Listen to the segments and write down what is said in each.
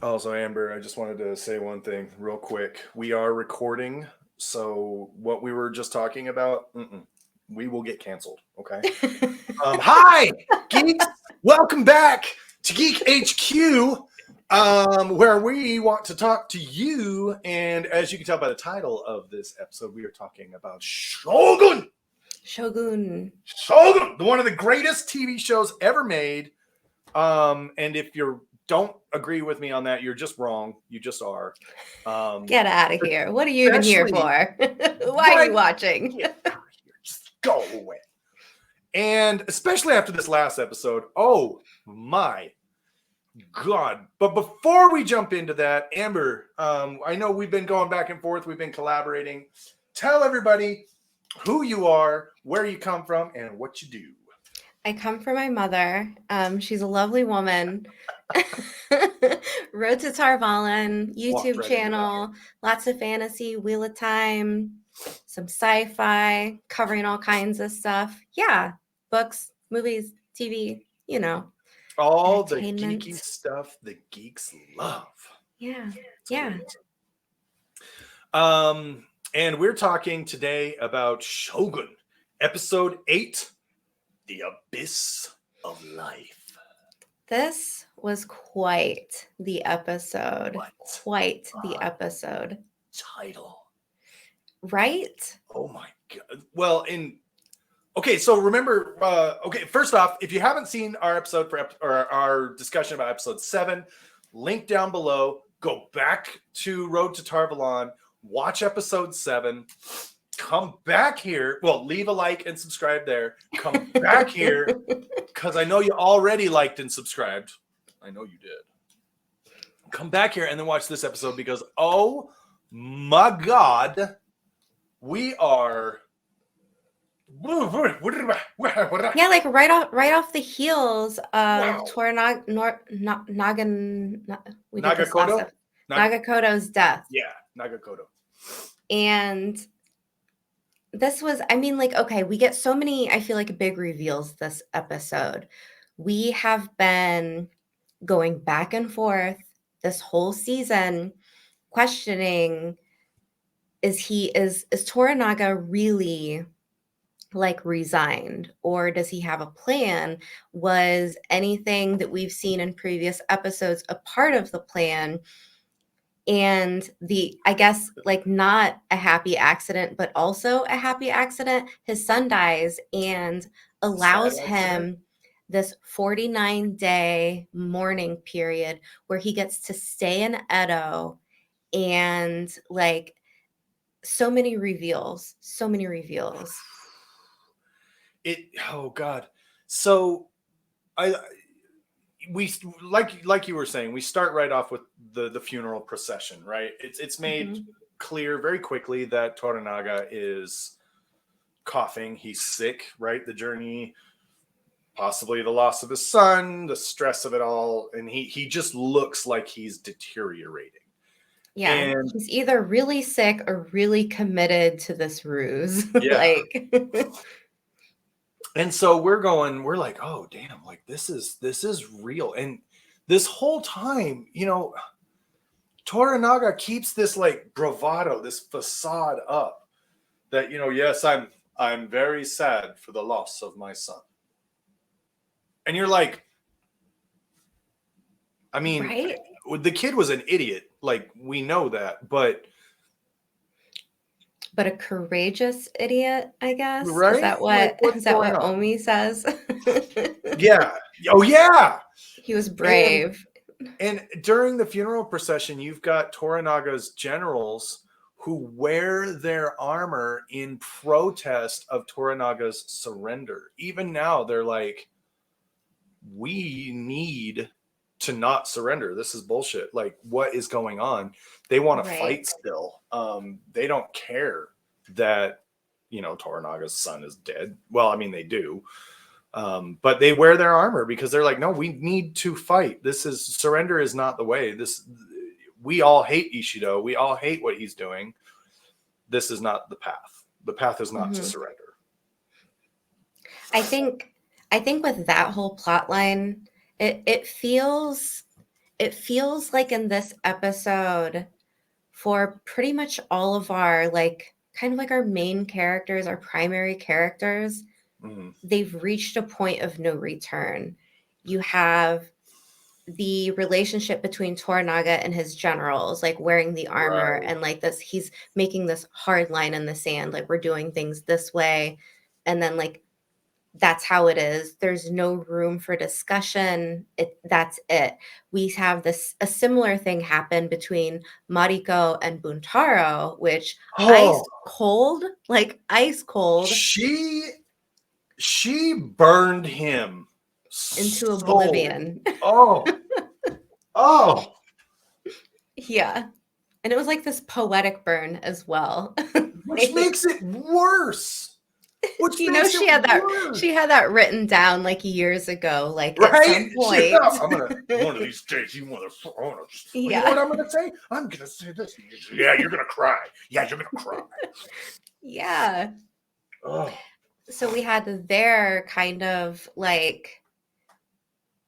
Also, Amber, I just wanted to say one thing real quick. We are recording, so what we were just talking about, we will get canceled. Okay. Hi, geeks. Welcome back to Geek HQ, where we want to talk to you. And as you can tell by the title of this episode, we are talking about Shogun. Shogun. Shogun, one of the greatest TV shows ever made. And if you don't agree with me on that, you're just wrong. You just are. Get out of here. What are you even here for? Why are you watching? Get out of here. Just go away. And especially after this last episode, oh my God. But before we jump into that, Amber, I know we've been going back and forth. We've been collaborating. Tell everybody who you are, where you come from, and what you do. I come from my mother. She's a lovely woman. Road to Tarvalon, YouTube channel, lots of fantasy, Wheel of Time, some sci-fi, covering all kinds of stuff. Yeah, books, movies, TV, all the geeky stuff the geeks love. Yeah, yeah. And we're talking today about Shogun, episode 8, The Abyss of Life. This was quite the episode. Quite the episode. Title. Right? Oh my God. Well, okay, so remember, first off, if you haven't seen our episode or our discussion about episode 7, link down below, go back to Road to Tarvalon, watch episode 7, come back here. Well, leave a like and subscribe there. Come back here because I know you already liked and subscribed. I know you did. Come back here and then watch this episode because, oh my God, we are... Yeah, like right off the heels of Nagakoto's death. Yeah, Nagakoto. And this was, okay, we get so many, I feel like, big reveals this episode. We have been going back and forth this whole season questioning, is Toranaga really resigned, or does he have a plan? Was anything that we've seen in previous episodes a part of the plan? And I guess not a happy accident, but also a happy accident. His son dies and allows him this 49-day mourning period where he gets to stay in Edo, and so many reveals. Oh God. So we like you were saying, we start right off with the funeral procession, right? It's made clear very quickly that Toranaga is coughing, he's sick, right? The journey, possibly the loss of his son, the stress of it all, and he just looks like he's deteriorating. Yeah, and he's either really sick or really committed to this ruse. Yeah. And so we're like, oh damn, this is real. And this whole time, Toranaga keeps this bravado, this facade up that, yes, I'm very sad for the loss of my son. And you're like, right? The kid was an idiot. We know that, but a courageous idiot, I guess. Right? Is that what Omi says? Yeah. Oh yeah. He was brave. And during the funeral procession, you've got Toranaga's generals who wear their armor in protest of Toranaga's surrender. Even now, they're like, we need to not surrender. This is bullshit. What is going on? They want to fight still. They don't care that, Toranaga's son is dead. Well, they do. But they wear their armor because they're like, no, we need to fight. Surrender is not the way. We all hate Ishido. We all hate what he's doing. This is not the path. The path is not to surrender. I think with that whole plot line, it feels it feels like in this episode, for pretty much all of our like kind of like our main characters, our primary characters, they've reached a point of no return. You have the relationship between Toranaga and his generals, like wearing the armor Right. and like this, he's making this hard line in the sand, like we're doing things this way. And then like that's how it is. There's no room for discussion. That's it. We have this a similar thing happen between Mariko and Buntaro, which Oh, ice cold, like ice cold she burned him into so. oblivion. Oh, oh. Yeah. And it was like this poetic burn as well. Which Like, makes it worse. Which you know, makes she it had worse. that written down like years ago, like at Right? some point. I'm gonna one of these days you know Yeah. what I'm gonna say? I'm gonna say this. Yeah, you're gonna cry. Yeah, you're gonna cry. Yeah. Oh. So we had their kind of like,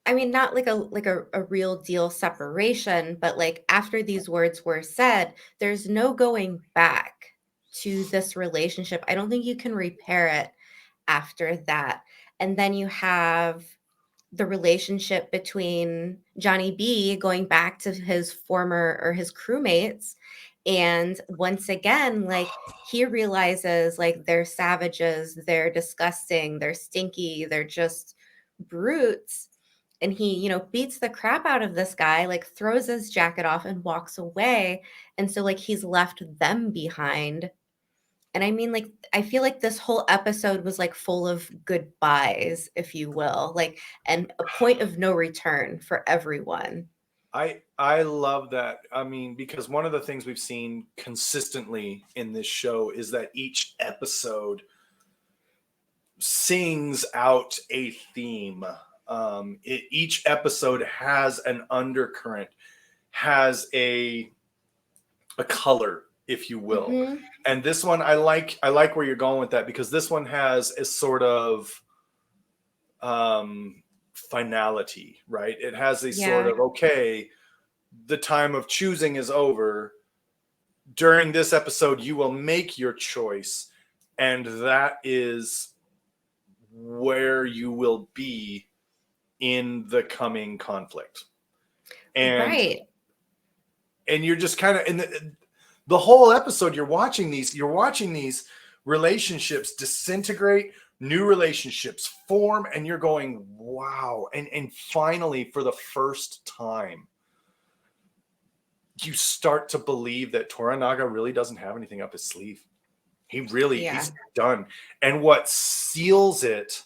I mean, not like a real deal separation, but like after these words were said, there's no going back to this relationship. I don't think you can repair it after that. And then you have the relationship between Johnny B going back to his former or his crewmates. And once again, like he realizes like they're savages, they're disgusting, they're stinky, they're just brutes. And he, you know, beats the crap out of this guy, like throws his jacket off and walks away. And so, like, he's left them behind. And I mean, like, I feel like this whole episode was like full of goodbyes, if you will, like, and a point of no return for everyone. I love that. I mean, because one of the things we've seen consistently in this show is that each episode sings out a theme. Each episode has an undercurrent, has a color, if you will. Mm-hmm. And this one, I like where you're going with that, because this one has a sort of finality, right? It has a sort of, okay, the time of choosing is over. During this episode, you will make your choice, and that is where you will be in the coming conflict. And Right. and you're just kind of in the whole episode, you're watching these relationships disintegrate, new relationships form, and you're going, wow. And finally, for the first time, you start to believe that Toranaga really doesn't have anything up his sleeve. He really, he's done. And what seals it,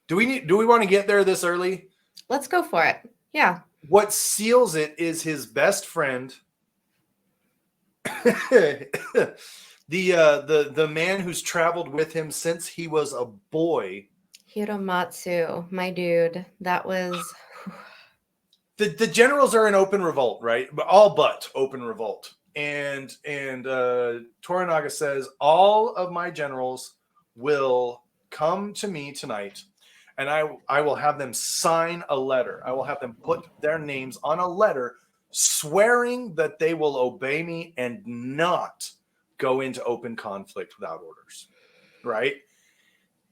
do we want to get there this early? Let's go for it. Yeah. What seals it is his best friend, the man who's traveled with him since he was a boy. Hiromatsu, my dude. That was The generals are in open revolt, right? But all but open revolt. And Toranaga says, all of my generals will come to me tonight, and I will have them sign a letter. I will have them put their names on a letter swearing that they will obey me and not go into open conflict without orders, right?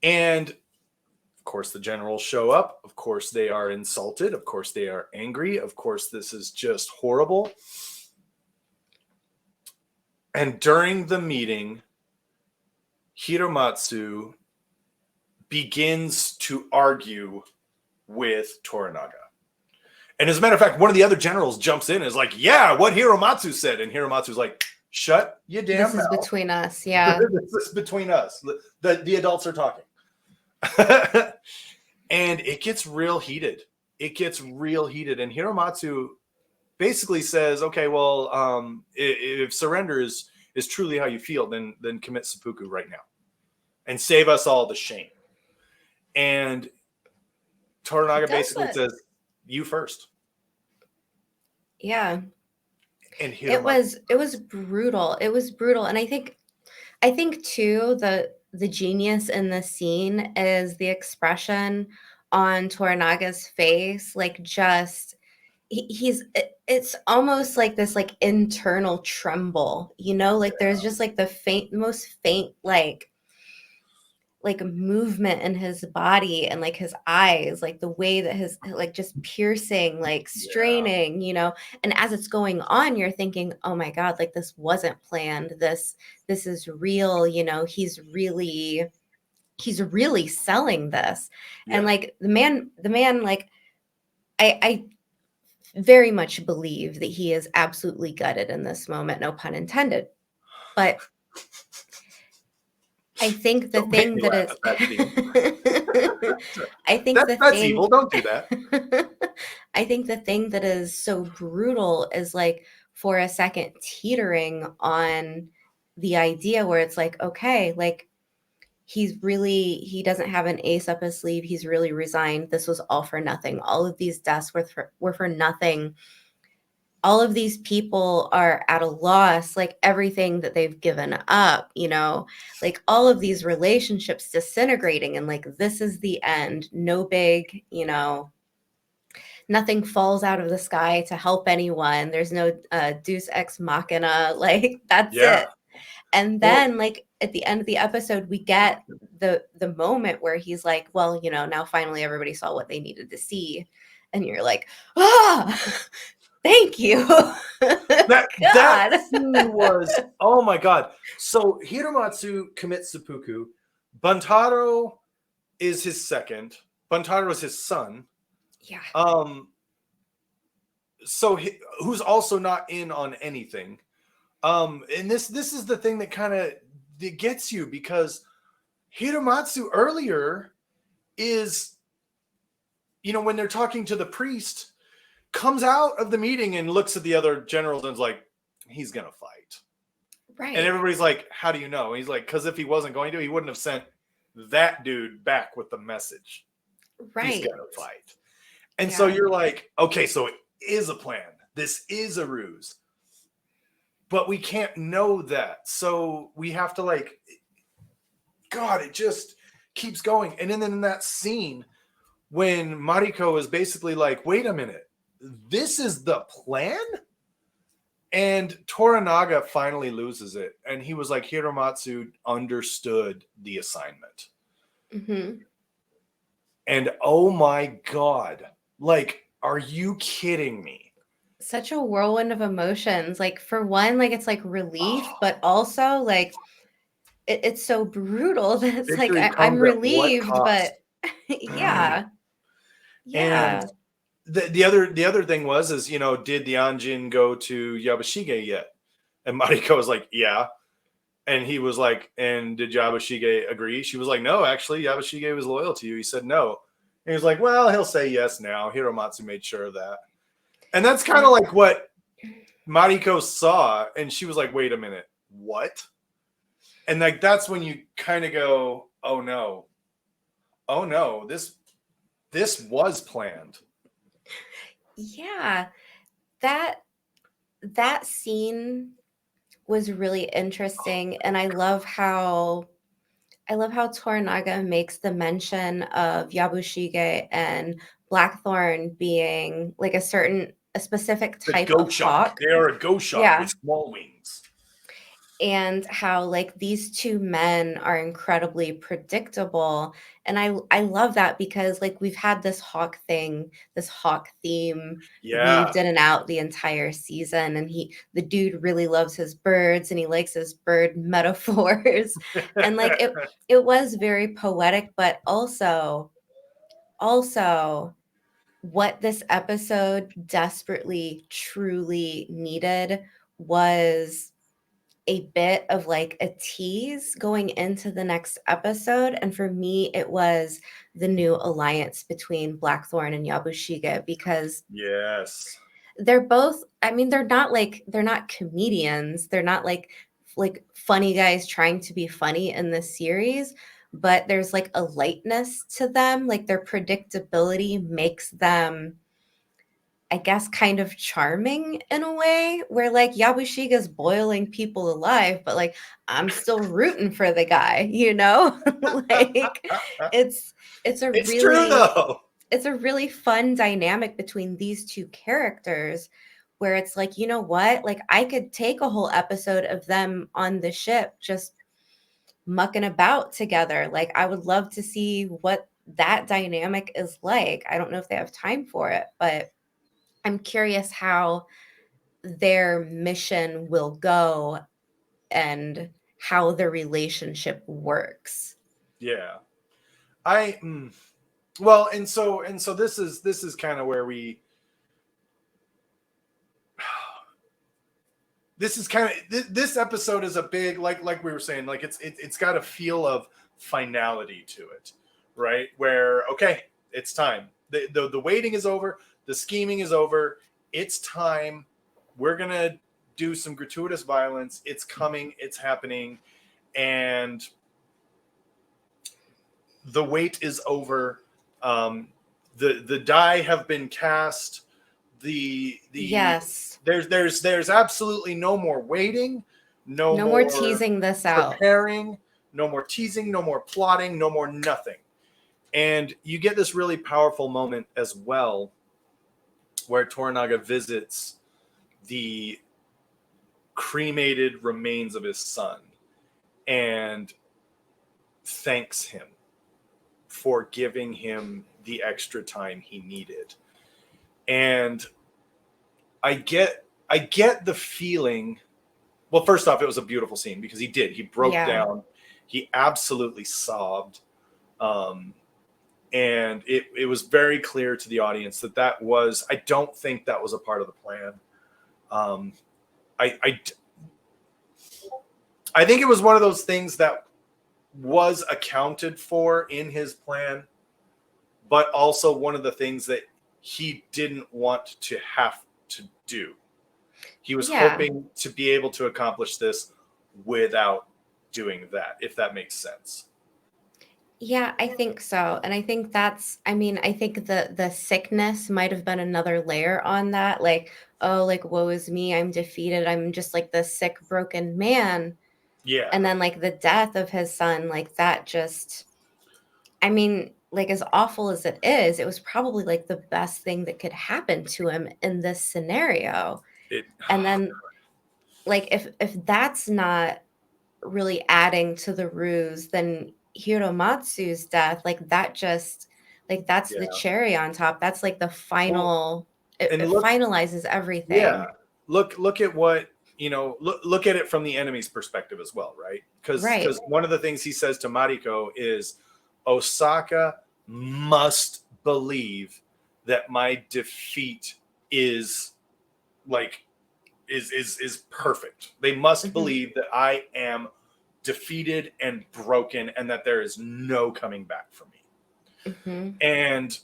And of course, the generals show up. Of course, they are insulted. Of course, they are angry. Of course, this is just horrible. And during the meeting, Hiromatsu begins to argue with Toranaga. And as a matter of fact, one of the other generals jumps in and is like, yeah, what Hiromatsu said. And Hiromatsu's like, shut your damn mouth. This is between us. Yeah. This is between us. The adults are talking. And it gets real heated. And Hiromatsu basically says, okay, well, if surrender is truly how you feel, then commit seppuku right now and save us all the shame. And Toranaga basically says, you first. Yeah. And it was brutal. It was brutal. And I think too, the genius in this scene is the expression on Toranaga's face, like just it's almost like this like internal tremble, you know, like there's just like the most faint like movement in his body and like his eyes, like the way that his like just piercing, like Yeah. straining, you know. And as it's going on, you're thinking, oh my God, like this wasn't planned. This is real, you know, he's really selling this. And Yeah. like the man, like I very much believe that he is absolutely gutted in this moment, no pun intended. But I think the Don't make thing me that laugh is at that scene. I think the That's evil. thing Don't do that. I think the thing that is so brutal is like for a second teetering on the idea where it's like, okay, like he doesn't have an ace up his sleeve. He's really resigned. This was all for nothing. All of these deaths were for nothing. All of these people are at a loss, like everything that they've given up, you know, like all of these relationships disintegrating, and like this is the end. No big, you know, nothing falls out of the sky to help anyone. There's no deus ex machina, like that's Yeah. it. And Well, then like at the end of the episode we get the moment where he's like, well, you know, now finally everybody saw what they needed to see. And you're like, ah, thank you. that God. scene was, oh my god. So Hiromatsu commits seppuku. Buntaro is his second. Buntaro is his son. Yeah. Um, so who's also not in on anything. And this is the thing that kind of gets you, because Hiromatsu earlier is, you know, when they're talking to the priest, comes out of the meeting and looks at the other generals and is like, he's gonna fight. Right. And everybody's like, how do you know? And he's like, because if he wasn't going to, he wouldn't have sent that dude back with the message. Right. He's gonna fight. And Yeah. so you're like, okay, so it is a plan. This is a ruse. But we can't know that. So we have to like, God, it just keeps going. And then in that scene, when Mariko is basically like, wait a minute, this is the plan? And Toranaga finally loses it. And he was like, Hiromatsu understood the assignment. Mm-hmm. And oh my God, like, are you kidding me? Such a whirlwind of emotions. Like for one, like it's like relief, but also like it's so brutal that it's like Victory I'm comes at what relieved, cost? but yeah. And Yeah. the other thing was, is, you know, did the Anjin go to Yabashige yet? And Mariko was like, yeah. And he was like, and did Yabashige agree? She was like, no, actually, Yabashige was loyal to you. He said no. And he was like, well, he'll say yes now. Hiromatsu made sure of that. And that's kind of like what Mariko saw. And she was like, wait a minute, what? And like, that's when you kind of go, oh no, this was planned. Yeah. That scene was really interesting, and I love how Toranaga makes the mention of Yabushige and Blackthorn being like a specific The type of Goshawk. hawk. They are a Goshawk Yeah. with small wings. And how like these two men are incredibly predictable. And I love that because like we've had this hawk thing, this hawk theme Yeah. weaved in and out the entire season. And the dude really loves his birds and he likes his bird metaphors. And like it was very poetic, but also what this episode desperately truly needed was a bit of like a tease going into the next episode. And for me, it was the new alliance between Blackthorn and Yabushige, because Yes. they're both, I mean, they're not comedians. They're not like funny guys trying to be funny in this series, but there's like a lightness to them. Like their predictability makes them, I guess, kind of charming in a way, where like Yabushiga's boiling people alive, but like I'm still rooting for the guy, you know? Like it's a It's true really though. it's a really fun dynamic between these two characters where it's like, you know what? Like I could take a whole episode of them on the ship just mucking about together. Like I would love to see what that dynamic is like. I don't know if they have time for it, but I'm curious how their mission will go and how the relationship works. Yeah. I well, and so this is kind of where we this is kind of this episode is a big, like we were saying, like it's got a feel of finality to it, right? Where okay, it's time. The waiting is over, the scheming is over. It's time. We're gonna do some gratuitous violence. It's coming. It's happening, and the wait is over. The die have been cast. The Yes. there's absolutely no more waiting, no No more more teasing this out. preparing, no more teasing, no more plotting, no more nothing. And you get this really powerful moment as well where Toranaga visits the cremated remains of his son and thanks him for giving him the extra time he needed. And I get the feeling. Well, first off, it was a beautiful scene because he broke Yeah. down, he absolutely sobbed, and it was very clear to the audience that was. I don't think that was a part of the plan. Um, I, I I think it was one of those things that was accounted for in his plan, but also one of the things that he didn't want to have to do. He was Yeah. hoping to be able to accomplish this without doing that, if that makes sense. Yeah, I think so. And I think that's, I mean, I think the sickness might have been another layer on that. Like, oh, like woe is me, I'm defeated. I'm just like this sick, broken man. Yeah. And then like the death of his son, like that just, I mean, like as awful as it was probably like the best thing that could happen to him in this scenario. It And then like if that's not really adding to the ruse, then Hiromatsu's death, like that just like that's the yeah. cherry on top. That's like the Well, final it and look, finalizes yeah. everything. Look at what, look at it from the enemy's perspective as well, right? Because Right. one of the things he says to Mariko is Osaka must believe that my defeat is like is perfect. They must Mhm. believe that I am defeated and broken and that there is no coming back for me. Mhm. And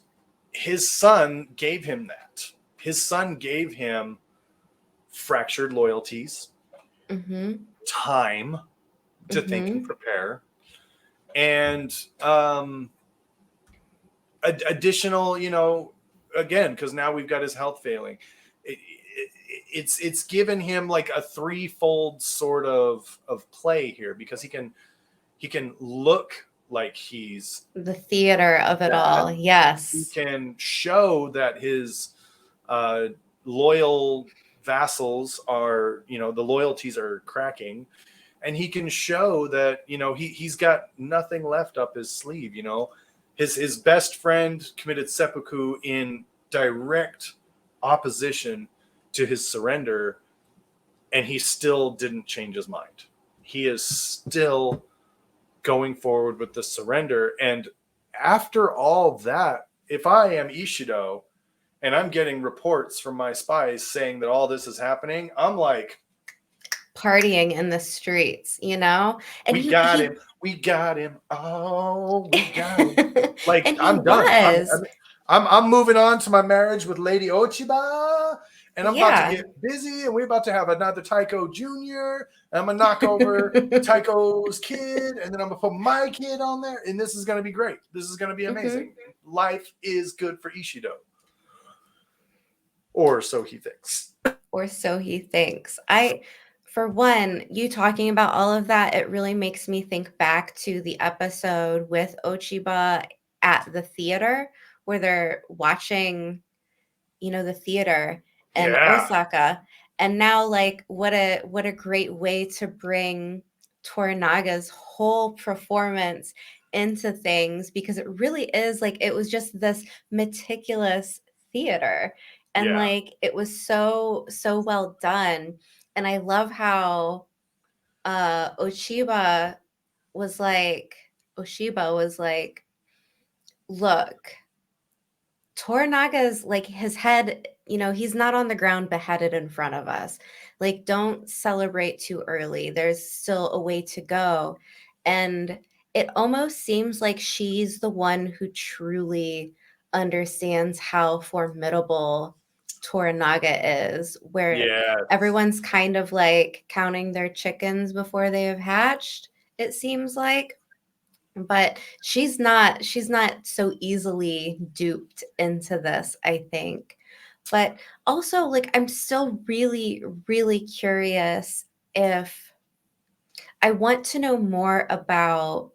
his son gave him that. His son gave him fractured loyalties, Mhm. time to think and Mhm. prepare, and additional, again, because now we've got his health failing. It's given him like a threefold sort of play here because he can look like he's The theater of it all. bad. He Yes. can show that his uh, loyal vassals are, the loyalties are cracking, and he can show that he's got nothing left up his sleeve. His best friend committed seppuku in direct opposition to his surrender, and he still didn't change his mind. He is still going forward with the surrender. And after all that, if I am Ishido and I'm getting reports from my spies saying that all this is happening, I'm like, Partying in the streets, you know? And we got him. We got him. Oh, we got him. Like and he I'm done. I'm was. I'm I'm moving on to my marriage with Lady Ochiba, and I'm about to Yeah. get busy, and we're about to have another Taiko Jr. And I'm gonna knock over Taiko's kid, and then I'm gonna put my kid on there, and this is gonna be great. This is gonna be Mhm. amazing. Life is good for Ishido, or so he thinks. Or so he thinks. For one, you talking about all of that, it really makes me think back to the episode with Ochiba at the theater where they're watching, the theater in Yeah. Osaka. And now, like, what a great way to bring Toranaga's whole performance into things, because it really is like it was just this meticulous theater, and Yeah. like it was so well done. And I love how Oshiba was like, look, Toranaga's like his head, he's not on the ground beheaded in front of us. Like, don't celebrate too early. There's still a way to go. And it almost seems like she's the one who truly understands how formidable Toranaga is, where Yes. everyone's kind of like counting their chickens before they have hatched, it seems like. But she's not so easily duped into this, I think. But also, like, I'm still really, really curious. If I want to know more about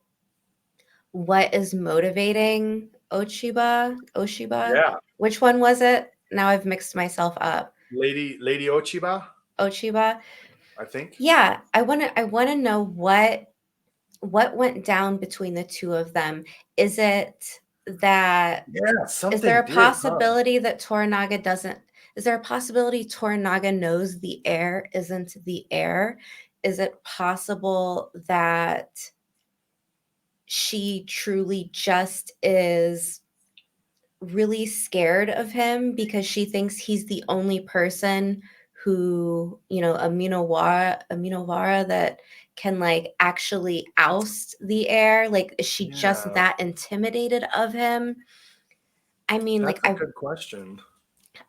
what is motivating Oshiba. Yeah. Which one was it? Now I've mixed myself up. Lady Ochiba, Oshiba. I think. Yeah, I want to know what went down between the two of them. Is it that Yeah, Is there something a did, huh? possibility that Toranaga doesn't is there a possibility Toranaga knows the heir isn't the heir? Is it possible that she truly just is really scared of him because she thinks he's the only person who, Aminowara that can like actually oust the heir? Like, is she just Yeah, that intimidated of him? I mean, like, that's a good question.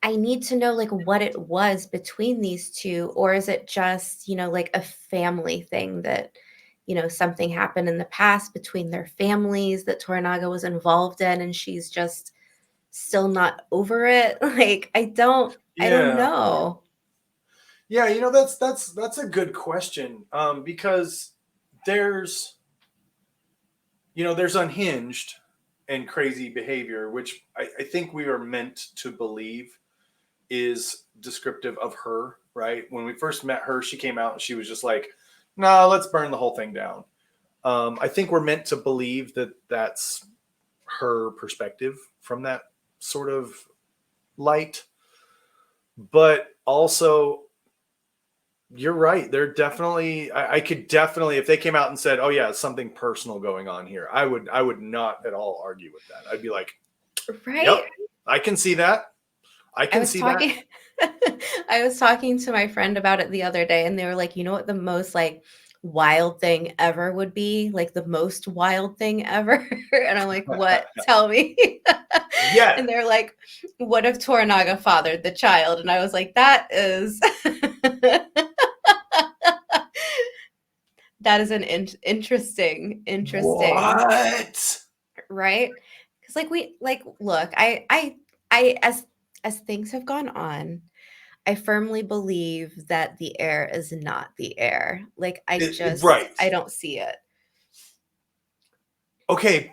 I need to know like what it was between these two, or is it just, like a family thing that, something happened in the past between their families that Toranaga was involved in, and she's just still not over it. Like, I don't Yeah. know. Yeah, that's a good question. Because there's there's unhinged and crazy behavior, which I think we are meant to believe is descriptive of her, right? When we first met her, she came out and she was just like, "No, let's burn the whole thing down." I think we're meant to believe that that's her perspective from that sort of light, but also you're right. They're definitely. I could definitely, if they came out and said, "Oh yeah, something personal going on here," I would not at all argue with that. I'd be like, "Yep, Right? I can see that. I I can was see that." talking I was talking to my friend about it the other day, and they were like, "You know what the most like wild thing ever would be? Like the most wild thing ever?" And I'm like, "What? Tell me." Yes, And they're like, "What if Toranaga fathered the child?" And I was like, "That is that is an interesting, what? right?" Because like look, I as things have gone on, I firmly believe that the heir is not the heir. Like, Right. I don't see it. Okay.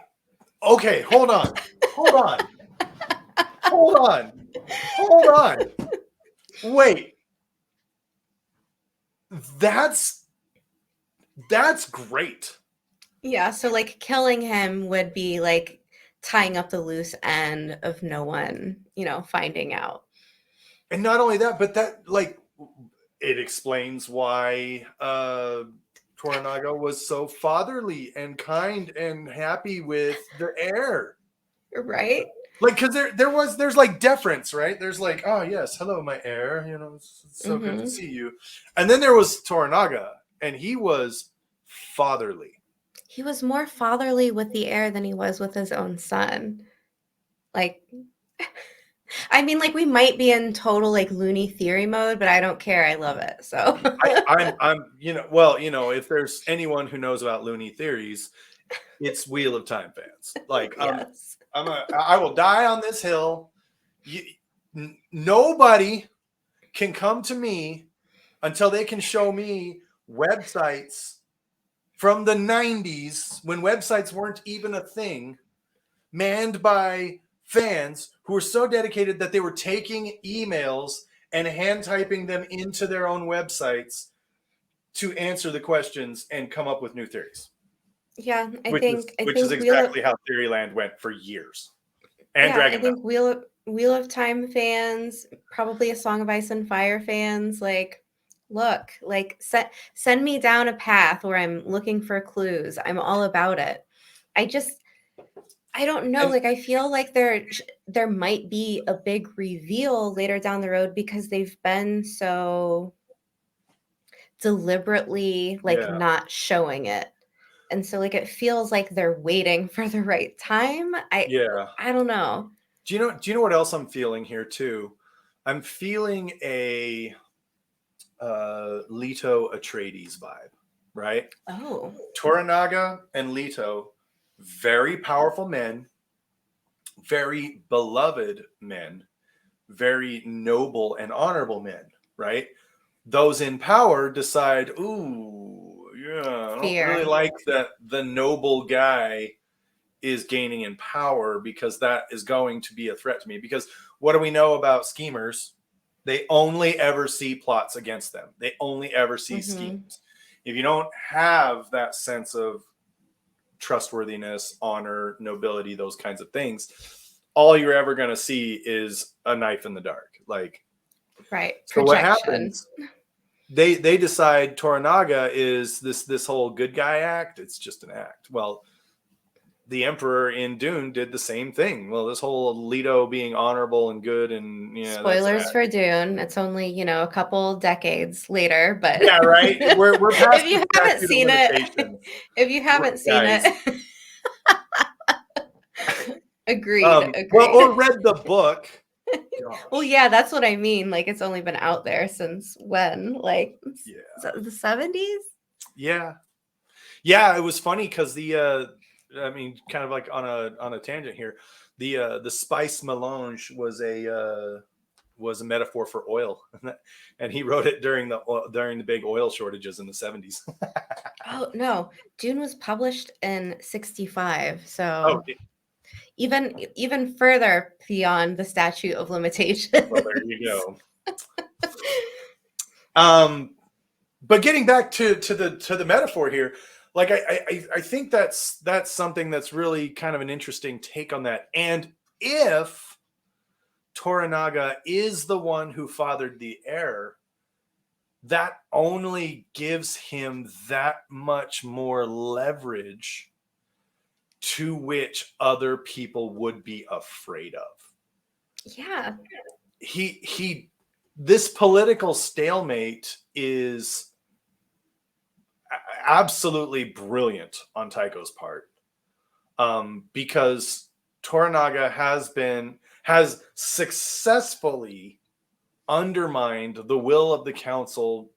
Okay. Hold on. Hold on. Hold on. Hold on. Wait. That's that's great. Yeah, so like killing him would be like tying up the loose end of no one, finding out. And not only that, but that like it explains why Toranaga was so fatherly and kind and happy with the heir. Right? Like, because there's like deference, right? There's like, oh yes, hello, my heir. It's so good to Hmm. see you. And then there was Toranaga, and he was fatherly. He was more fatherly with the heir than he was with his own son. Like, I mean, like, we might be in total like loony theory mode, but I don't care. I love it. So, I'm well, if there's anyone who knows about loony theories, it's Wheel of Time fans. Like, yes. I will die on this hill. You, nobody can come to me until they can show me websites from the 90s when websites weren't even a thing, manned by fans who were so dedicated that they were taking emails and hand typing them into their own websites to answer the questions and come up with new theories. Yeah, Which is I which is think Wheel of exactly how Theoryland went for years. And yeah, I Dragon Ball. think Wheel of Time fans, probably a Song of Ice and Fire fans, like, look, like send me down a path where I'm looking for clues. I'm all about it. I just I don't know, And like I feel like there might be a big reveal later down the road because they've been so deliberately like yeah. not showing it. And so like it feels like they're waiting for the right time. Yeah. I don't know. Do you know what else I'm feeling here too? I'm feeling a Leto Atreides vibe, right? Oh, Toranaga and Leto, very powerful men, very beloved men, very noble and honorable men, right? Those in power decide, ooh, yeah, I don't really fear. like that the noble guy is gaining in power because that is going to be a threat to me. Because what do we know about schemers? They only ever see plots against them. They only ever see Hmm. schemes. If you don't have that sense of trustworthiness, honor, nobility, those kinds of things, all you're ever going to see is a knife in the dark. Like, Right. so what Projection. happens? They decide Toranaga is this whole good guy act. It's just an act. Well, the Emperor in Dune did the same thing. Well, this whole Leto being honorable and good, and yeah, that's an Spoilers act. for Dune. It's only, a couple decades later, but Yeah, right. We're past if the you haven't statute of seen it, limitations, if you haven't seen guys. it, agreed, Well, agreed. or read the book. Well, Gosh, yeah, that's what I mean. Like it's only been out there since when? Like yeah, the 70s? yeah, yeah. It was funny because I mean, kind of like on a tangent here. The spice melange was a metaphor for oil, and he wrote it during the big oil shortages in the 70s. Oh, no. Dune was published in 65. Oh, So even further beyond the statute of limitations. well, there you go. Um, but getting back to the metaphor here, like I think that's something that's really kind of an interesting take on that. And if Toranaga is the one who fathered the heir, that only gives him that much more leverage to which other people would be afraid of. Yeah. He this political stalemate is absolutely brilliant on Taiko's part, because Toranaga has successfully undermined the will of the council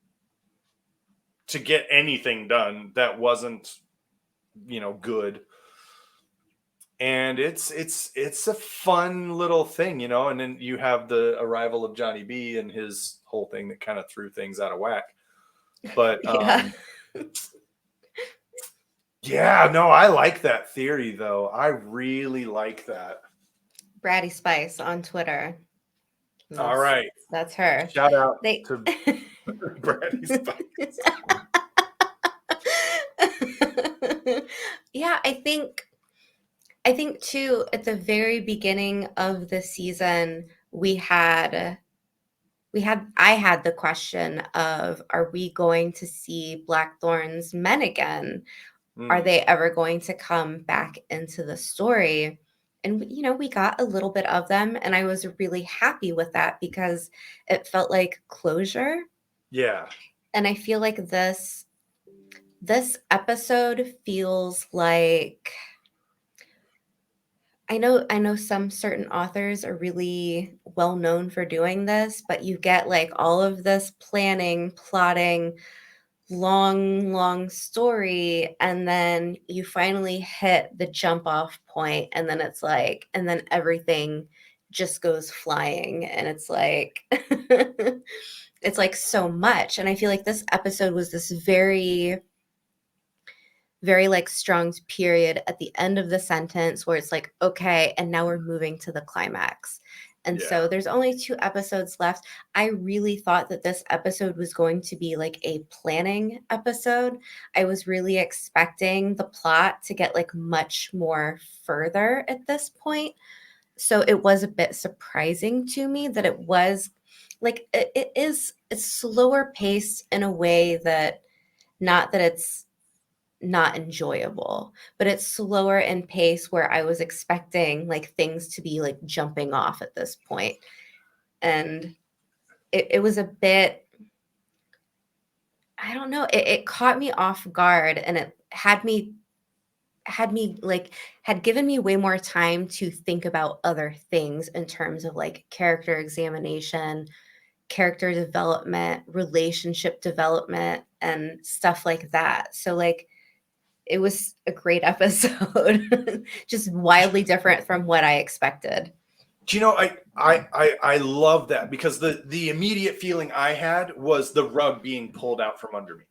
to get anything done that wasn't good. And it's a fun little thing, and then you have the arrival of Johnny B and his whole thing that kind of threw things out of whack. But Yeah. yeah, no, I like that theory though. I really like that. Bratty Spice on Twitter. All That's right. that's her. Shout out They to Brady Spice. Yeah, I think too at the very beginning of the season I had the question of, are we going to see Blackthorn's men again? Are Mm, they ever going to come back into the story? And we got a little bit of them, and I was really happy with that because it felt like closure. yeah. And I feel like this episode feels like I know some certain authors are really well known for doing this, but you get like all of this planning, plotting, long, long story, and then you finally hit the jump off point, and then it's like, and then everything just goes flying, and it's like it's like so much. And I feel like this episode was this very very like strong period at the end of the sentence where it's like, okay, and now we're moving to the climax. And Yeah. so there's only 2 episodes left. I really thought that this episode was going to be like a planning episode. I was really expecting the plot to get like much more further at this point. So it was a bit surprising to me that it was like it's slower paced in a way that, not that it's not enjoyable, but it's slower in pace where I was expecting like things to be like jumping off at this point. And it was a bit, I don't know, it caught me off guard, and it had me like had given me way more time to think about other things in terms of like character examination, character development, relationship development, and stuff like that. So like it was a great episode, just wildly different from what I expected. Do you know, I love that, because the immediate feeling I had was the rug being pulled out from under me,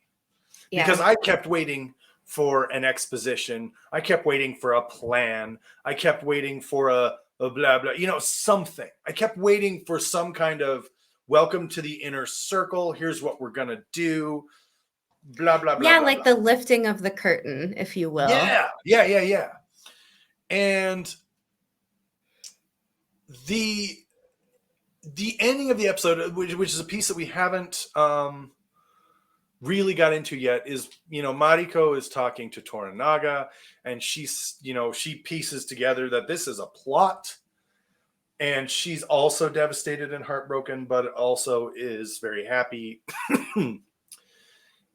because Yeah. I kept waiting for an exposition. I kept waiting for a plan. I kept waiting for a blah blah, something. I kept waiting for some kind of welcome to the inner circle. Here's what we're gonna do. Blah blah blah Yeah, blah like blah. the lifting of the curtain, if you will. Yeah. And the ending of the episode, which is a piece that we haven't really got into yet, is Mariko is talking to Toranaga, and she's she pieces together that this is a plot, and she's also devastated and heartbroken, but also is very happy.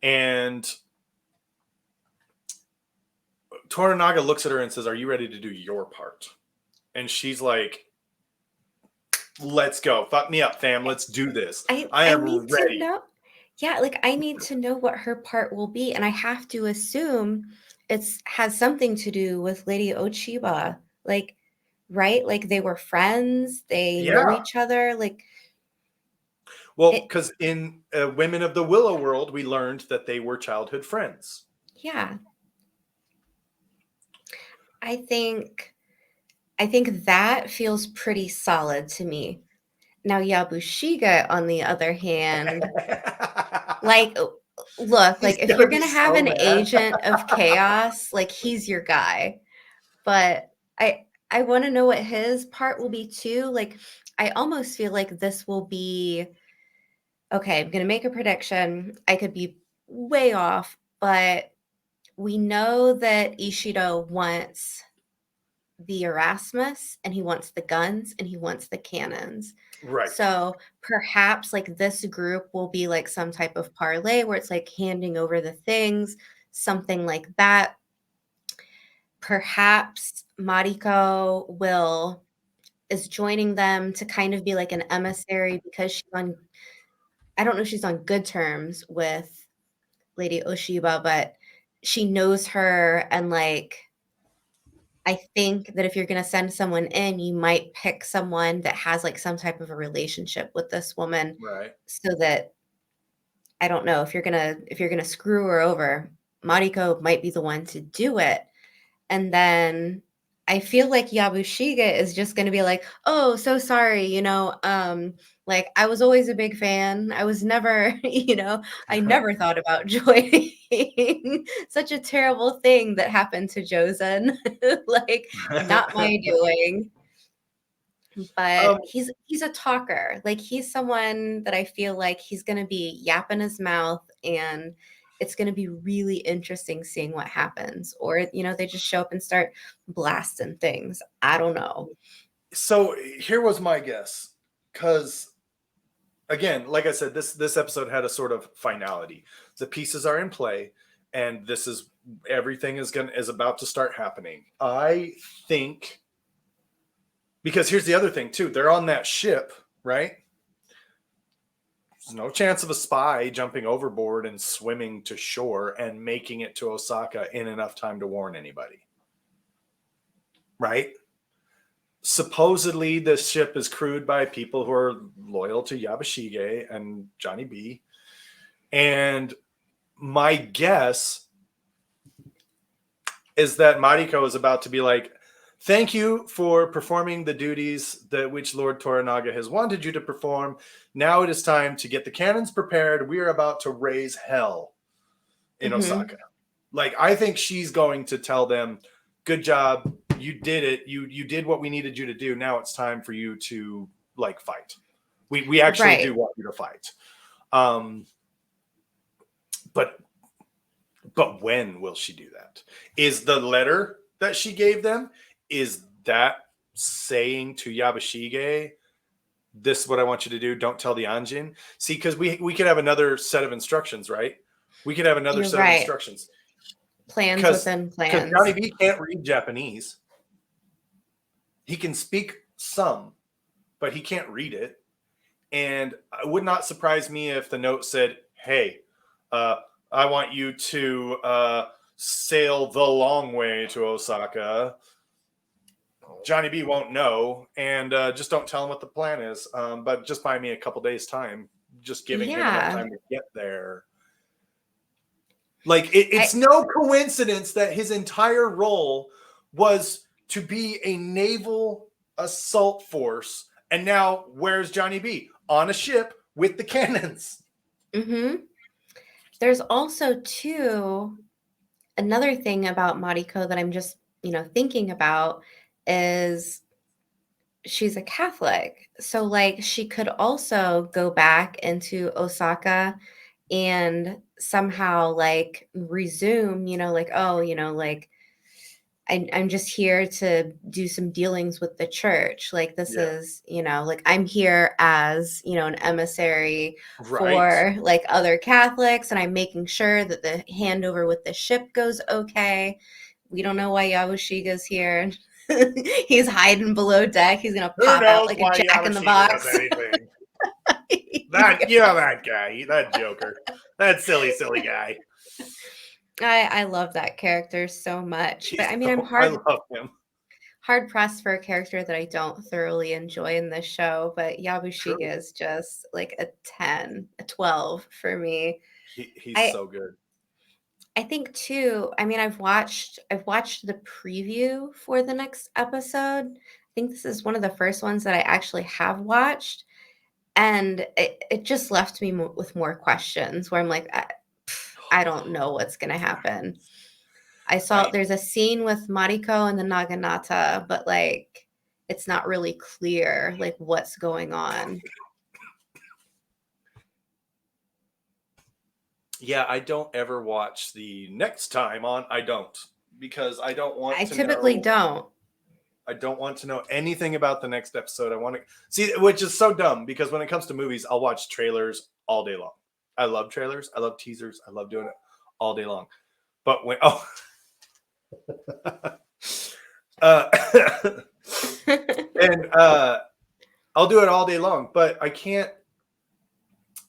And Toranaga looks at her and says, "Are you ready to do your part?" And she's like, "Let's go. Fuck me up, fam. Let's do this. I I am need to ready." know. Yeah, like I need to know what her part will be, and I have to assume it's has something to do with Lady Ochiba. Like, right? Like they were friends, they know Yeah. each other. Like Well, it, because in Women of the Willow world, we learned that they were childhood friends. yeah. I think I think that feels pretty solid to me. Now Yabushiga, on the other hand, like look, He's like if gonna you're be gonna have so an mad. agent of chaos, like he's your guy. But I want to know what his part will be too. Like I almost feel like this will be okay, I'm gonna make a prediction. I could be way off, but we know that Ishido wants the Erasmus, and he wants the guns, and he wants the cannons. Right. So perhaps like this group will be like some type of parlay where it's like handing over the things, something like that. Perhaps Mariko will is joining them to kind of be like an emissary because she's on, I don't know if she's on good terms with Lady Oshiba, but she knows her, and like I think that if you're going to send someone in, you might pick someone that has like some type of a relationship with this woman, Right. so that I don't know if you're going to screw her over, Mariko might be the one to do it. And then I feel like Yabushiga is just going to be like, "Oh, so sorry, like I was always a big fan. I was never, I never thought about joining such a terrible thing that happened to Josen. Like not my doing." But um, he's a talker. Like he's someone that I feel like he's going to be yapping his mouth, and it's going to be really interesting seeing what happens. Or, they just show up and start blasting things. I don't know. so here was my guess, because again, like I said, this episode had a sort of finality. The pieces are in play, and this is everything is about to start happening. I think, because here's the other thing too. They're on that ship, right? There's no chance of a spy jumping overboard and swimming to shore and making it to Osaka in enough time to warn anybody. Right? Supposedly, this ship is crewed by people who are loyal to Yabashige and Johnny B. And my guess is that Mariko is about to be like, thank you for performing the duties that which Lord Toranaga has wanted you to perform. Now it is time to get the cannons prepared. We are about to raise hell in Osaka. Like, I think she's going to tell them, good job, you did it. You did what we needed you to do. Now it's time for you to like fight. We actually do want you to fight. But when will she do that? Is the letter that she gave them, is that saying to Yabashige, this is what I want you to do, don't tell the Anjin? See, because we could have another set of instructions, right? We could have another set of instructions. Plans within plans. Because Johnny B can't read Japanese. He can speak some, but he can't read it. And it would not surprise me if the note said, hey, I want you to sail the long way to Osaka. Johnny B won't know, and just don't tell him what the plan is. But just buy me a couple days' time, just giving him enough time to get there. Like, it's no coincidence that his entire role was to be a naval assault force, and now where's Johnny B? On a ship with the cannons. There's also too another thing about Mariko that I'm just thinking about is she's a Catholic, so like she could also go back into Osaka and somehow like resume, like, oh, like I'm just here to do some dealings with the church. Like this is, like I'm here as, an emissary for like other Catholics, and I'm making sure that the handover with the ship goes okay. We don't know why Yabushiga's here. He's hiding below deck. He's gonna pop out like a Jack in the Box. That guy, that Joker, that silly guy. I love that character so much. But I mean, I love him. Hard pressed for a character that I don't thoroughly enjoy in this show, but Yabushiga is just like a 10, a 12 for me. He's so good. I think too, I mean, I've watched the preview for the next episode. I think this is one of the first ones that I actually have watched. And it just left me with more questions where I'm like, I don't know what's going to happen. I saw there's a scene with Mariko and the Naginata, but like it's not really clear like what's going on. Yeah, I don't ever watch the next time on. I don't, because I don't want to typically don't. I don't want to know anything about the next episode. I want to see, which is so dumb because when it comes to movies, I'll watch trailers all day long. I love trailers. I love teasers. I love doing it all day long. But when and I'll do it all day long, but I can't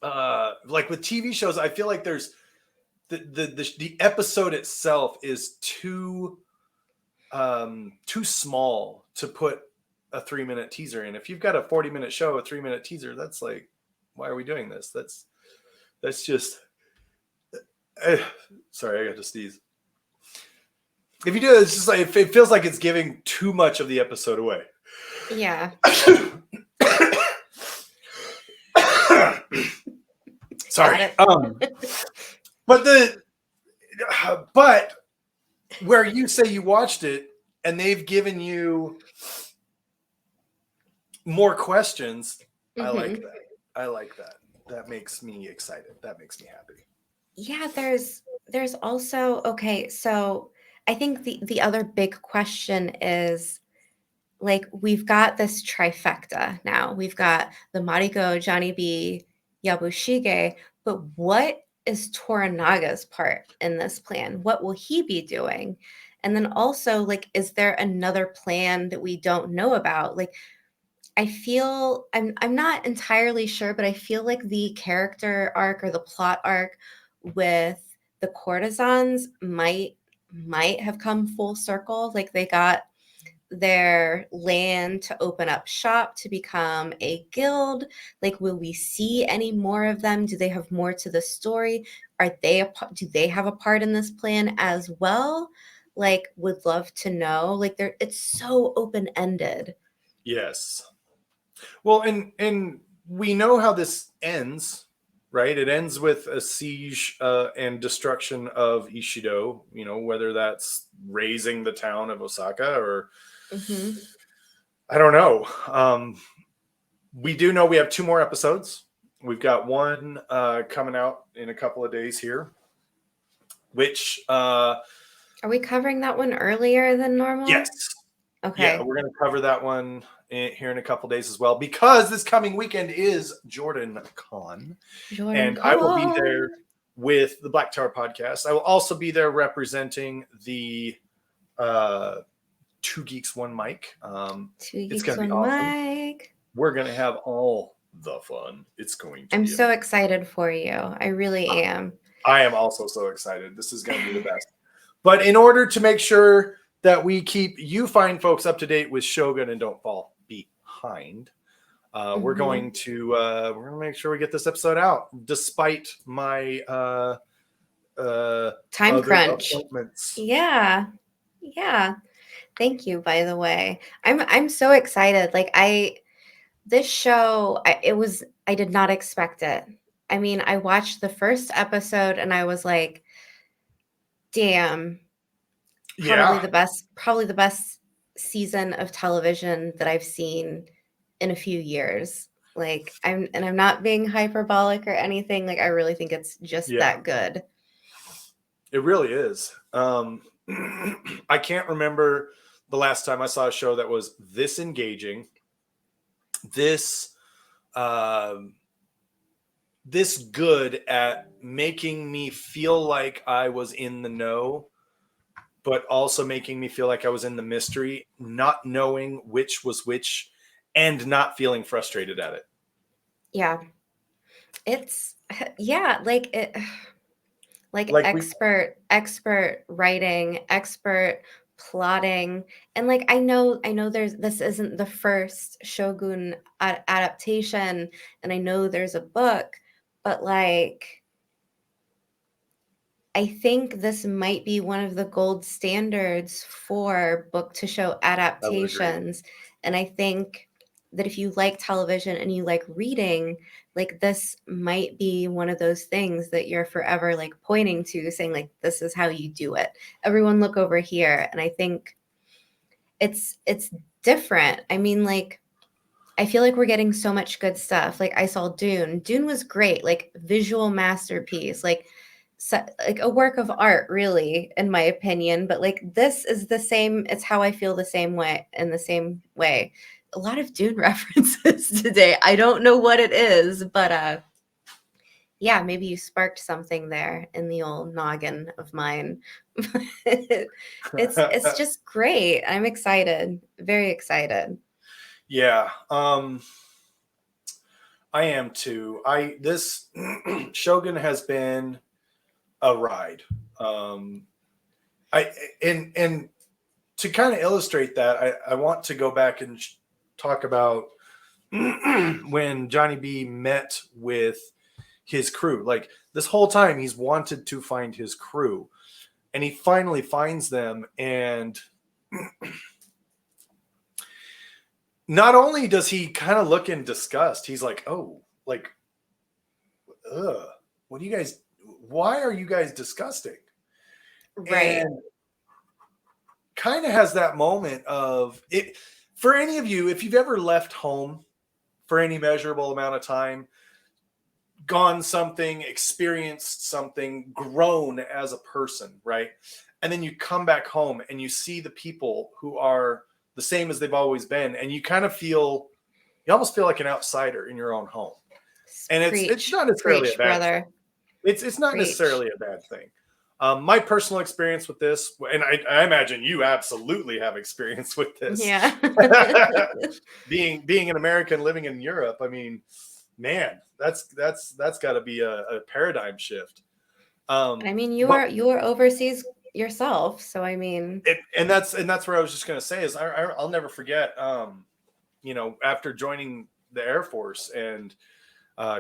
like with TV shows, I feel like there's the episode itself is too small to put a 3-minute teaser in. If you've got a 40-minute show, a 3-minute teaser, that's like, why are we doing this? That's just sorry, I got to sneeze. If you do it, it's just like it feels like it's giving too much of the episode away. Yeah. Sorry. But where you say you watched it and they've given you more questions, I like that. I like that. That makes me excited. That makes me happy. Yeah, there's also, okay, so I think the other big question is, like, we've got this trifecta now. We've got the Mariko, Johnny B, Yabushige, but what is Toranaga's part in this plan? What will he be doing? And then also, like, is there another plan that we don't know about? Like, I feel I'm not entirely sure, but I feel like the character arc or the plot arc with the courtesans might have come full circle. Like they got their land to open up shop to become a guild. Like, will we see any more of them? Do they have more to the story? Do they have a part in this plan as well? like would love to know. Like it's so open-ended. Yes. Well, and we know how this ends, right? It ends with a siege and destruction of Ishido. You know, whether that's razing the town of Osaka or Hmm. I don't know. We do know we have 2 more episodes. We've got one coming out in a couple of days here, which Are we covering that one earlier than normal? yes, yeah, Okay. we're going to cover that one here in a couple of days as well, because this coming weekend is Jordan Con, Jordan and I will be there Con. with the Black Tower podcast. I will also be there representing the Two Geeks One Mic. Two It's Geeks, going to be One awesome. Mic. We're going to have all the fun. It's going to I'm be so amazing. excited for you. I really am. I am also so excited. This is going to be the best. But in order to make sure that we keep you fine folks up to date with Shogun and don't fall behind, we're going to make sure we get this episode out, despite my Time other crunch. appointments. Yeah. Yeah. Thank you, by the way. I'm so excited. Like this show, I did not expect it. I mean, I watched the first episode and I was like, damn, Yeah, probably the best season of television that I've seen in a few years. Like I'm not being hyperbolic or anything. Like I really think it's just yeah, that good. it really is. I can't remember the last time I saw a show that was this engaging, this um, this good at making me feel like I was in the know, but also making me feel like I was in the mystery, not knowing which was which, and not feeling frustrated at it. Yeah. It's yeah, like it like Like we, expert writing, expert plotting. And like I know there's this isn't the first Shogun adaptation, and I know there's a book, but like I think this might be one of the gold standards for book to show I would agree. adaptations. And I think that if you like television and you like reading, like this might be one of those things that you're forever like pointing to, saying, like, this is how you do it. Everyone look over here. And I think it's different. I mean, like, I feel like we're getting so much good stuff. Like I saw Dune. Dune was great, like visual masterpiece, like like a work of art, really, in my opinion. But like this is the same. It's how I feel the same way in the same way. A lot of Dune references today. I don't know what it is, but yeah, maybe you sparked something there in the old noggin of mine. It's just great. I'm excited, very excited. Yeah, I am too. This Shogun has been a ride. I and to kind of illustrate that, I want to go back and talk about when Johnny B met with his crew. Like this whole time, he's wanted to find his crew, and he finally finds them. And not only does he kind of look in disgust, he's like, "Oh, like, ugh, what do you guys? Why are you guys disgusting?" Right. And kind of has that moment of it. For any of you, if you've ever left home for any measurable amount of time, gone something, experienced something, grown as a person, right? And then you come back home and you see the people who are the same as they've always been, and you kind of feel, you almost feel like an outsider in your own home. And it's Preach, not necessarily a preach, bad brother. thing. It's not Preach. necessarily a bad thing. My personal experience with this, and I imagine you absolutely have experience with this, Yeah. being an American living in Europe. I mean, man, that's got to be a paradigm shift. I mean, But you are overseas yourself, so I mean, and that's where I was just going to say is I'll never forget. After joining the Air Force and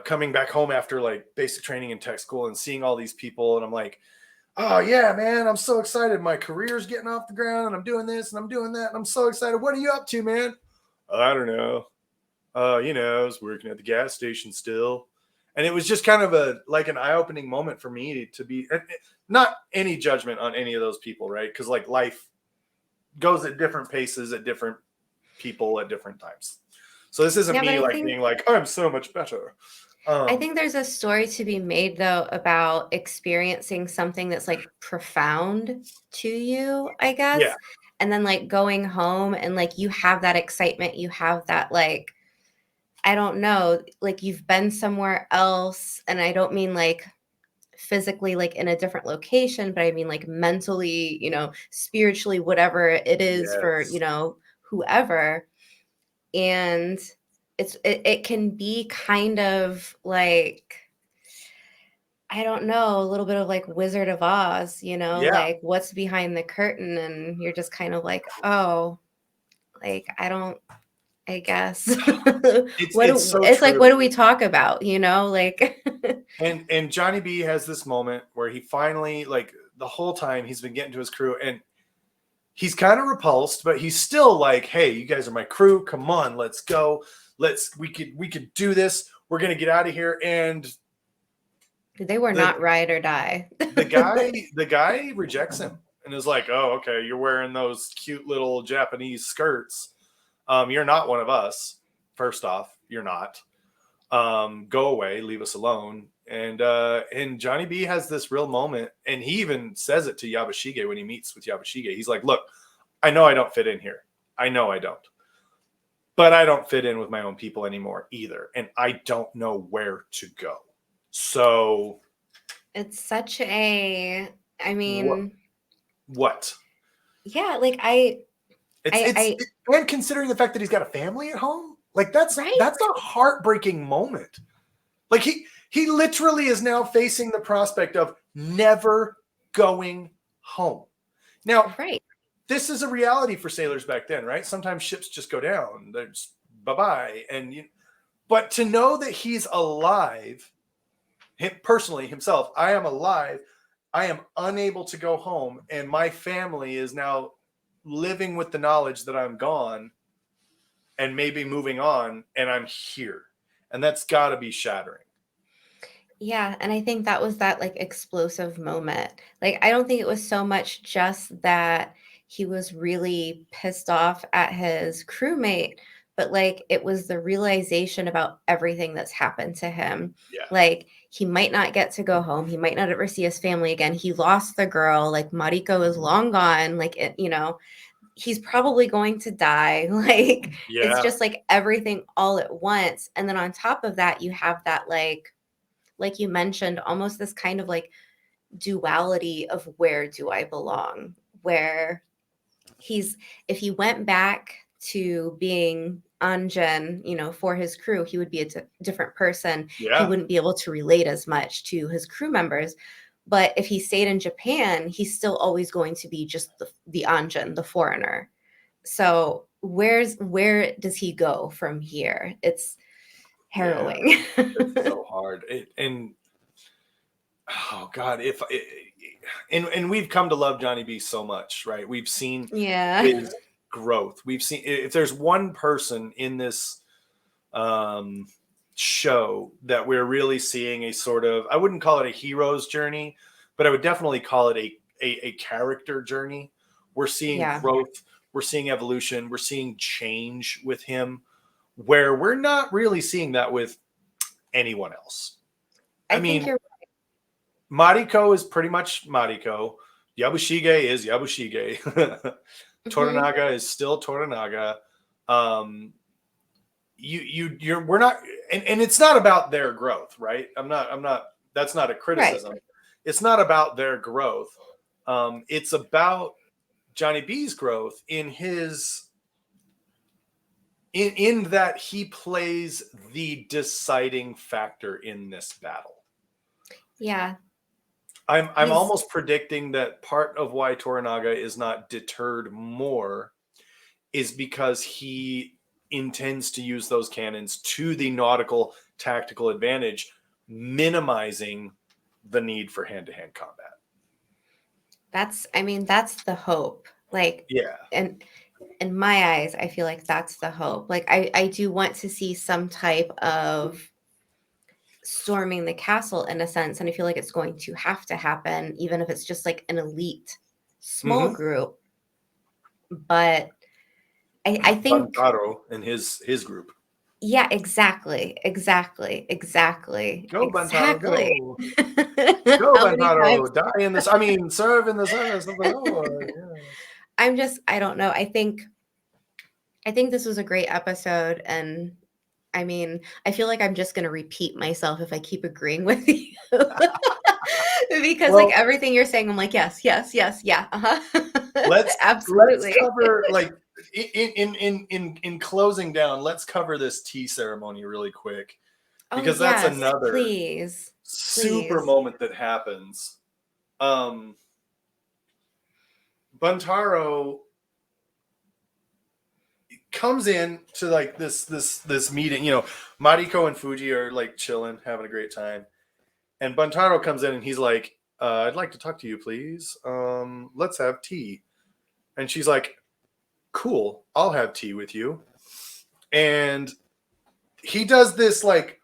coming back home after like basic training and tech school and seeing all these people, and I'm like, oh yeah, man, I'm so excited. My career's getting off the ground and I'm doing this and I'm doing that and I'm so excited. What are you up to, man? I don't know. I was working at the gas station still. And it was just kind of like an eye-opening moment for me to be, not any judgment on any of those people, right? Because like life goes at different paces at different people at different times. So this isn't Yeah, but me like being like, I'm so much better. I think there's a story to be made though about experiencing something that's like profound to you, I Yeah. guess. And then like going home and like you have that excitement, you have that like, I don't know, like you've been somewhere else. And I don't mean like physically like in a different location, but I mean like mentally, spiritually, whatever it is for, Yes. whoever. And it can be kind of like, I don't know, a little bit of like Wizard of Oz, Yeah. like what's behind the curtain, and you're just kind of like, oh, like I guess. It's so It's like, true. what do we talk about, like And Johnny B has this moment where he finally, like, the whole time he's been getting to his crew and he's kind of repulsed, but he's still like, hey, you guys are my crew, come on, let's go, we could do this, we're gonna get out of here. And they were the not ride or die. the guy rejects him and is like, oh, okay, you're wearing those cute little Japanese skirts, you're not one of us. First off, you're not. Go away, leave us alone. And Johnny B has this real moment, and he even says it to Yabashige when he meets with Yabashige. He's like, look, I know I don't fit in here. I know I don't. But I don't fit in with my own people anymore either. And I don't know where to go. So It's such a, I what mean, what? yeah, like I It's I and considering the fact that he's got a family at home, like right? that's a heartbreaking moment. Like he literally is now facing the prospect of never going home. Now, Right. this is a reality for sailors back then, right? Sometimes ships just go down. There's bye-bye. But to know that he's alive, him personally himself, I am alive. I am unable to go home, and my family is now living with the knowledge that I'm gone and maybe moving on, and I'm here. And that's got to be shattering. Yeah, and I think that was that, like, explosive moment. Like, I don't think it was so much just that he was really pissed off at his crewmate, but, like, it was the realization about everything that's happened to him. Yeah. Like, he might not get to go home, he might not ever see his family again, he lost the girl, like, Mariko is long gone, like, he's probably going to die, like, it's Yeah. just, like, everything all at once, and then on top of that, you have that, like you mentioned, almost this kind of like duality of where do I belong? Where he's, if he went back to being Anjen, for his crew, he would be a different person. He Yeah. wouldn't be able to relate as much to his crew members. But if he stayed in Japan, he's still always going to be just the Anjen, the foreigner. So where does he go from here? It's Yeah. harrowing. It's so hard. And oh God, if and we've come to love Johnny B so much, right? We've seen Yeah. his growth. We've seen, if there's one person in this um show that we're really seeing a sort of, I wouldn't call it a hero's journey, but I would definitely call it a character journey. We're seeing Yeah. growth, we're seeing evolution, we're seeing change with him, where we're not really seeing that with anyone else. I I think mean, you're Mariko is pretty much Mariko. Yabushige is Yabushige. mhm. Toranaga is still Toranaga. Um, you're we're not, and it's not about their growth, right? I'm not. That's not a Right. criticism. It's not about their growth. It's about Johnny B's growth in his in that he plays the deciding factor in this battle. Yeah. I'm He's almost predicting that part of why Toranaga is not deterred more is because he intends to use those cannons to the nautical tactical advantage, minimizing the need for hand-to-hand combat. I mean, that's the hope. Like, Yeah. and in my eyes, I feel like that's the hope. Like, I do want to see some type of storming the castle in a sense, and I feel like it's going to have to happen, even if it's just like an elite small Mm-hmm. group. But I think, Bantaro and his group. yeah, exactly, exactly, exactly, Go Bantaro, exactly. go. Go How many times? Bantaro. Die in this. I mean, serve in the service of the Lord. Yes. I don't know. I think this was a great episode, and I mean, I feel like I'm just going to repeat myself if I keep agreeing with you. Because like Well, everything you're saying, I'm like, yes, yes, yes, yeah, let's absolutely. cover like in closing down. Let's cover this tea ceremony really quick Oh because that's yes, another please, super please. moment that happens. Um, Buntaro comes in to like this meeting. You know, Mariko and Fuji are like chilling, having a great time, and Buntaro comes in and he's like, "I'd like to talk to you, please. Let's have tea." And she's like, "Cool, I'll have tea with you." And he does this like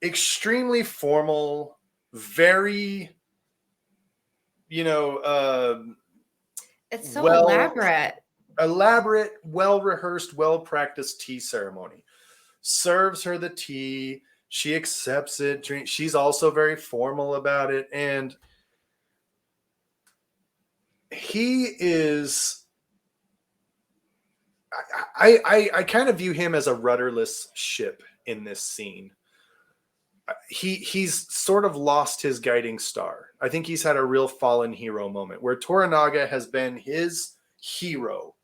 extremely formal, very, you know, It's so well elaborate. elaborate, well rehearsed, well practiced tea ceremony. Serves her the tea. She accepts it. She's also very formal about it. And he is, I kind of view him as a rudderless ship in this scene. He's sort of lost his guiding star. I think he's had a real fallen hero moment where Toranaga has been his hero,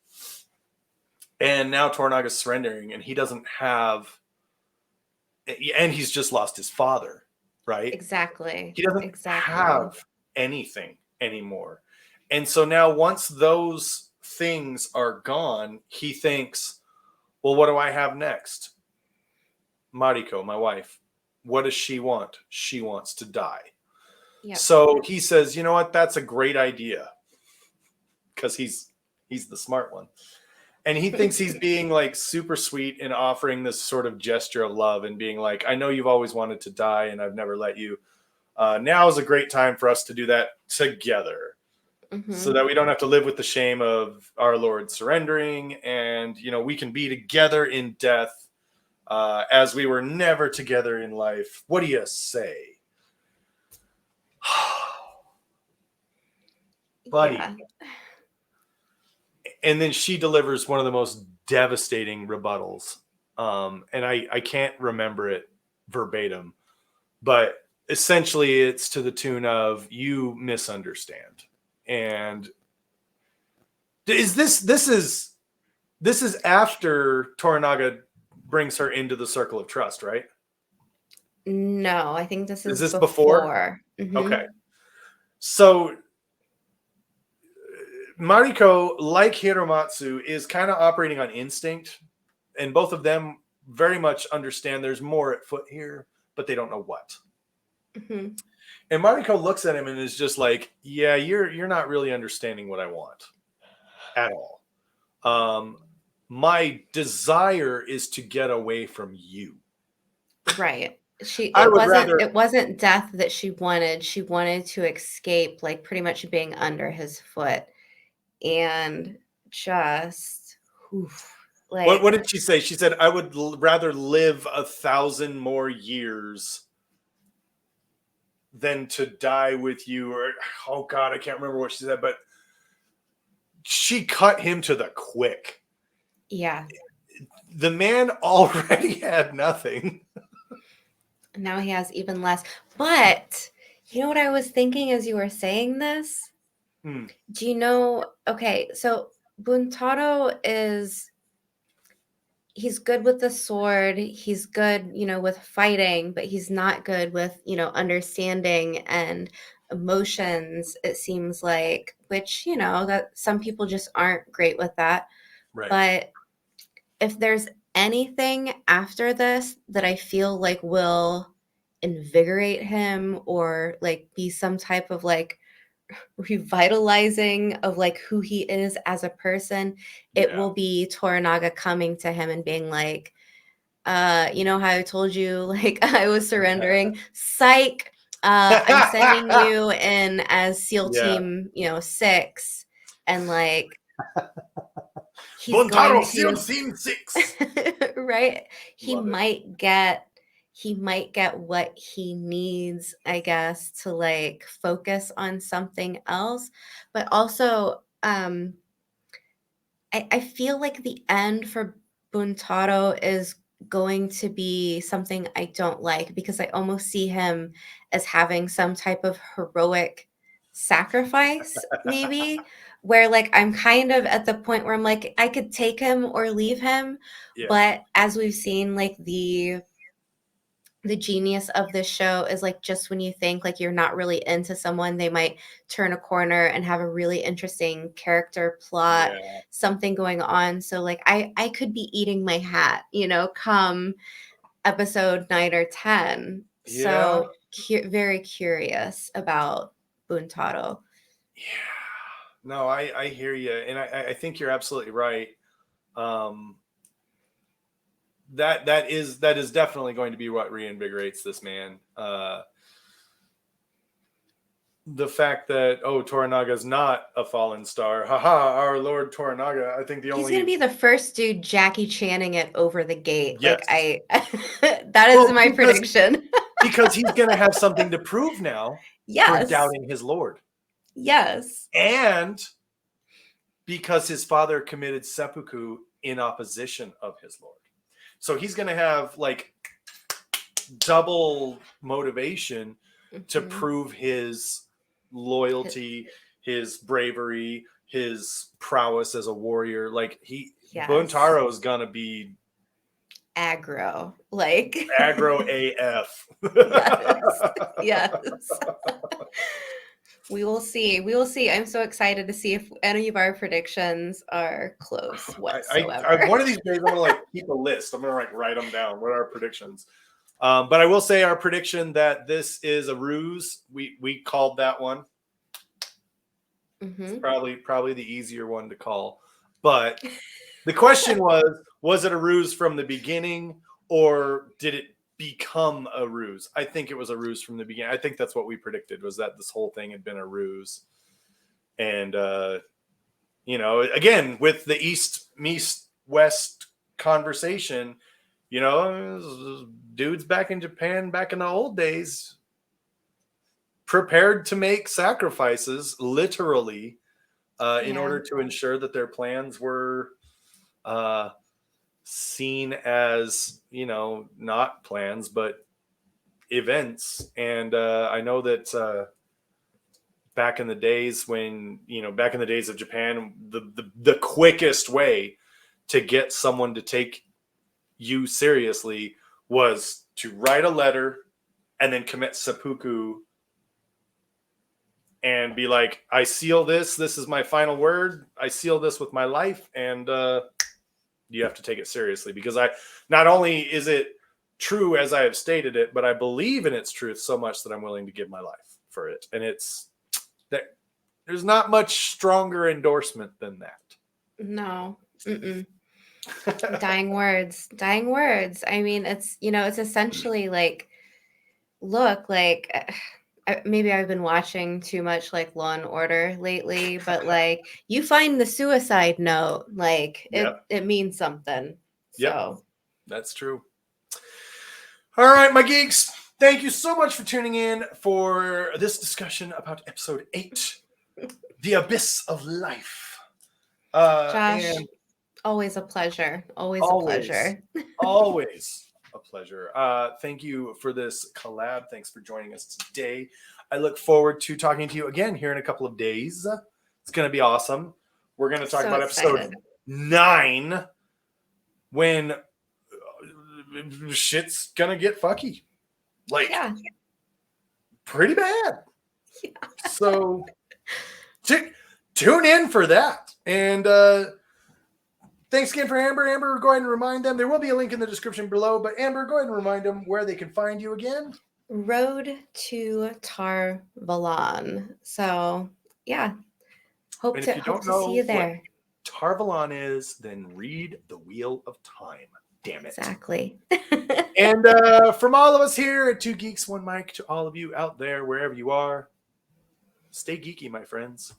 and now Toranaga's surrendering, and he doesn't have, and he's just lost his father, right? Exactly, He doesn't exactly. have anything anymore, and so now once those things are gone, he thinks, well, what do I have next? Mariko, my wife, what does she want? She wants to die. Yep. So he says, you know what? That's a great idea because he's the smart one. And he thinks he's being like super sweet and offering this sort of gesture of love and being like, I know you've always wanted to die and I've never let you. Now is a great time for us to do that together so Hmm. that we don't have to live with the shame of our Lord surrendering. And, you know, we can be together in death as we were never together in life. What do you say? Buddy. Yeah. And then she delivers one of the most devastating rebuttals. And I can't remember it verbatim, but essentially it's to the tune of you misunderstand. And is this is after Toranaga brings her into the circle of trust, right? No, I think this Is is this before? before. Okay. So Mariko, like Hiromatsu, is kind of operating on instinct, and both of them very much understand there's more at foot here, but they don't know what. Hmm. And Mariko looks at him and is just like, "Yeah, you're not really understanding what I want at all. Um, my desire is to get away from you. Right. I would It rather, wasn't death that she wanted. She wanted to escape, like pretty much being under his foot. And just oof, what like did she say? She said, I would rather live 1,000 more years than to die with you. Or, oh God, I can't remember what she said, but she cut him to the quick. yeah. The man already had nothing. Now he has even less. But you know what I was thinking as you were saying this? Hmm, Do you know? Okay, so Buntaro is he's good with the sword. He's good, with fighting, but he's not good with, understanding and emotions, it seems like, which, that some people just aren't great with that. right. But if there's anything after this that I feel like will invigorate him or like be some type of like revitalizing of like who he is as a person. It Yeah. will be Toranaga coming to him and being like, you know how I told you like I was surrendering? Psych. I'm sending you in as SEAL Yeah. Team, 6, and like he's Buntaro going Seal to Scene 6. right? He Love it. might get what he needs, I guess, to like focus on something else. But also, I feel like the end for Buntaro is going to be something I don't like because I almost see him as having some type of heroic sacrifice, maybe, where like I'm kind of at the point where I'm like, I could take him or leave him. Yeah. But as we've seen, like the genius of this show is like just when you think like you're not really into someone, they might turn a corner and have a really interesting character plot, Yeah. something going on. So like I could be eating my hat, come episode 9 or 10. Yeah. So very curious about Buntaro. Yeah. No, I hear you. And I think you're absolutely right. Um, that is definitely going to be what reinvigorates this man. The fact that Toranaga's not a fallen star, haha, our Lord Toranaga. I think the He's gonna only be the first dude Jackie Channing it over the gate. Like yes, I that is well my prediction. because he's going to have something to prove now for Yes. doubting his Lord, Yes. and because his father committed seppuku in opposition of his Lord. So he's going to have like double motivation to Mhm. prove his loyalty, his bravery, his prowess as a warrior. Like Yes. Buntaro's gonna be Aggro. Like aggro AF. yes. Yes. We will see. We will see. I'm so excited to see if any of our predictions are close whatsoever. One of these days I'm gonna like keep a list. I'm gonna like write them down. What are our predictions? But I will say our prediction that this is a ruse. We called that one. It's Mhm. probably the easier one to call. But the question was it a ruse from the beginning or did it become a ruse? I think it was a ruse from the beginning. I think that's what we predicted, was that this whole thing had been a ruse. And again, with the East West conversation, dudes back in Japan back in the old days prepared to make sacrifices literally in Yeah. order to ensure that their plans were seen as, not plans, but events. And I know that back in the days back in the days of Japan, the quickest way to get someone to take you seriously was to write a letter and then commit seppuku and be like, I seal this. This is my final word. I seal this with my life. And you have to take it seriously, because not only is it true as I have stated it, but I believe in its truth so much that I'm willing to give my life for it. And it's that there's not much stronger endorsement than that. No. Mm-mm. Dying words. Dying words. I mean, it's essentially like, look, like maybe I've been watching too much like Law and Order lately, but like you find the suicide note, like Yep. it means something. Yep. So That's true. All right, my geeks. Thank you so much for tuning in for this discussion about episode 8, The Abyss of Life. Josh, And always a pleasure. Always a pleasure. always a pleasure. Thank you for this collab. Thanks for joining us today. I look forward to talking to you again here in a couple of days. It's going to be awesome. We're going to talk So about excited. episode 9, when shit's going to get fucky. Like, Yeah. pretty bad. Yeah. So tune in for that. And thanks again for Amber. Amber, go ahead and remind them. There will be a link in the description below, but Amber, go ahead and remind them where they can find you again. Road to Tar Valon. So yeah, And if you hope don't to see you know what there. Tarvalon is, then read The Wheel of Time. Damn it. Exactly. And from all of us here at Two Geeks, One Mic, to all of you out there, wherever you are, stay geeky, my friends.